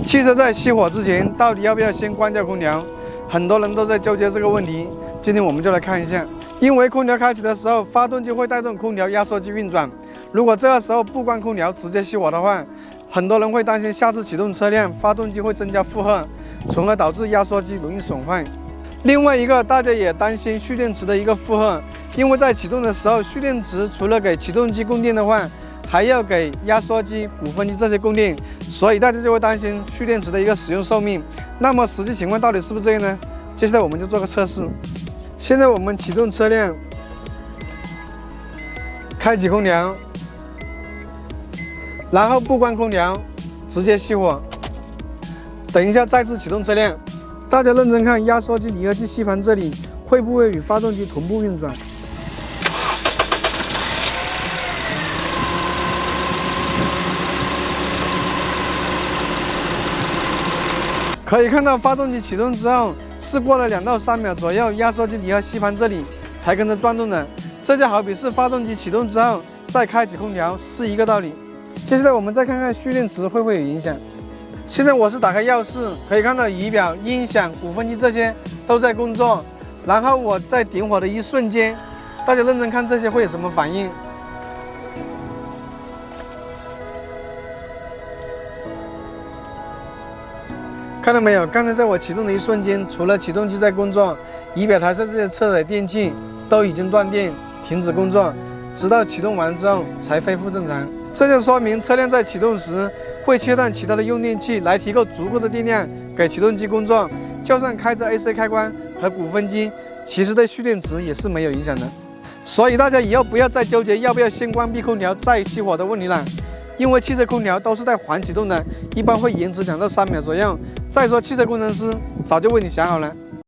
汽车在熄火之前，到底要不要先关掉空调？很多人都在纠结这个问题。今天我们就来看一下，因为空调开启的时候，发动机会带动空调压缩机运转。如果这个时候不关空调，直接熄火的话，很多人会担心下次启动车辆，发动机会增加负荷，从而导致压缩机容易损坏。另外一个，大家也担心蓄电池的一个负荷，因为在启动的时候，蓄电池除了给启动机供电的话，还要给压缩机、鼓风机这些供电，所以大家就会担心蓄电池的一个使用寿命。那么实际情况到底是不是这样呢？接下来我们就做个测试。现在我们启动车辆，开启空调，然后不关空调，直接熄火。等一下再次启动车辆，大家认真看压缩机离合器吸盘这里会不会与发动机同步运转？可以看到发动机启动之后是过了2到3秒左右，压缩机离合吸盘这里才跟着转动的。这就好比是发动机启动之后再开启空调是一个道理。接下来我们再看看蓄电池会不会有影响。现在我是打开钥匙，可以看到仪表、音响、鼓风机这些都在工作。然后我在点火的一瞬间，大家认真看这些会有什么反应？看到没有？刚才在我启动的一瞬间，除了启动机在工作，仪表台上这些车载电器都已经断电，停止工作，直到启动完之后才恢复正常。这就说明车辆在启动时会切断其他的用电器，来提供足够的电量给启动机工作。就算开着 AC 开关和鼓风机，其实对蓄电池也是没有影响的。所以大家以后不要再纠结要不要先关闭空调再熄火的问题了。因为汽车空调都是带缓启动的，一般会延迟2到3秒左右。再说汽车工程师早就为你想好了。